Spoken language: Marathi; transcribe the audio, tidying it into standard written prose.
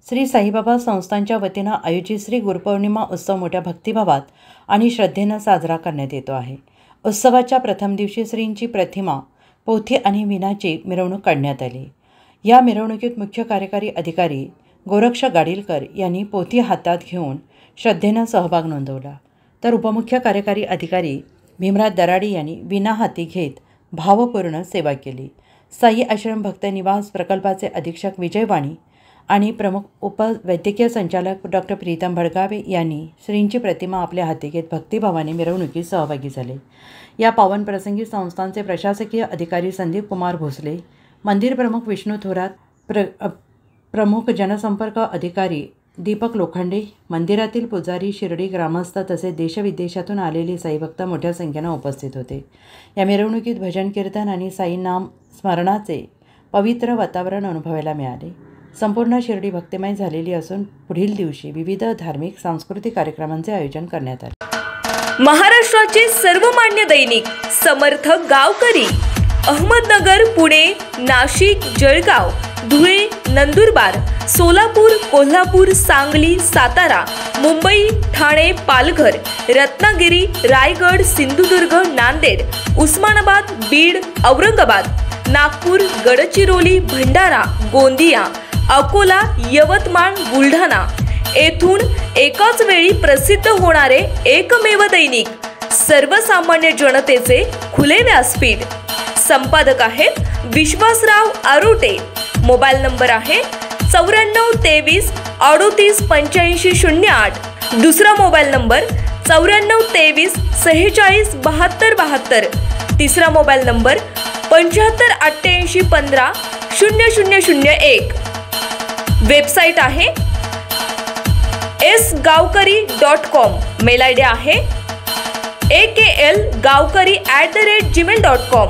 श्री साईबाबा संस्थांच्या वतीनं आयोजित श्री गुरुपौर्णिमा उत्सव मोठ्या भक्तिभावात आणि श्रद्धेनं साजरा करण्यात येतो आहे। उत्सवाच्या प्रथम दिवशी श्रींची प्रतिमा, पोथी आणि विणाची मिरवणूक काढण्यात आली। या मिरवणुकीत मुख्य कार्यकारी अधिकारी गोरक्ष गाडीलकर यांनी पोथी हातात घेऊन श्रद्धेनं सहभाग नोंदवला, तर उपमुख्य कार्यकारी अधिकारी भीमराज दराडी यांनी विणा हाती घेत भावपूर्ण सेवा केली। साई आश्रम भक्त निवास प्रकल्पाचे अधीक्षक विजय वाणी आणि प्रमुख उपवैद्यकीय संचालक डॉक्टर प्रीतम भडगावे यांनी श्रींची प्रतिमा आपल्या हाती घेत भक्तिभावाने मिरवणुकीत सहभागी झाले। या पावन प्रसंगी संस्थांचे प्रशासकीय अधिकारी संदीप कुमार भोसले, मंदिर प्रमुख विष्णू थोरात, प्रमुख जनसंपर्क अधिकारी दीपक लोखंडे, मंदिरातील पुजारी, शिर्डी ग्रामस्थ तसेच देशविदेशातून आलेले साईभक्त मोठ्या संख्येने उपस्थित होते। या मिरवणुकीत भजन कीर्तन आणि साई नाम स्मरणाचे पवित्र वातावरण अनुभवायला मिळाले। संपूर्ण शिर्डी भक्तिमय झालेली असून पुढील दिवशी विविध धार्मिक सांस्कृतिक कार्यक्रमांचे आयोजन करण्यात आले। महाराष्ट्राचे सर्वमान्य दैनिक समर्थ गावकरी अहमदनगर, पुणे, नाशिक, जळगाव, धुळे, नंदुरबार, सोलापूर, कोल्हापूर, सांगली, सातारा, मुंबई, ठाणे, पालघर, रत्नागिरी, रायगड, सिंधुदुर्ग, नांदेड, उस्मानाबाद, बीड, औरंगाबाद, नागपूर, गडचिरोली, भंडारा, गोंदिया, अकोला, यवतमाळ, बुलढाणा येथून एकाच वेळी प्रसिद्ध होणारे एकमेव दैनिक, सर्वसामान्य जनतेचे खुले व्यासपीठ। संपादक आहेत विश्वासराव आरोटे। मोबाईल नंबर आहे 9423 38 85 08। दुसरा मोबाईल नंबर 9423 46 72 72। तिसरा मोबाईल नंबर 75 88 15 0001। वेबसाईट आहे sgavkari.com। मेल आयडी आहे aklgavkari@gmail.com।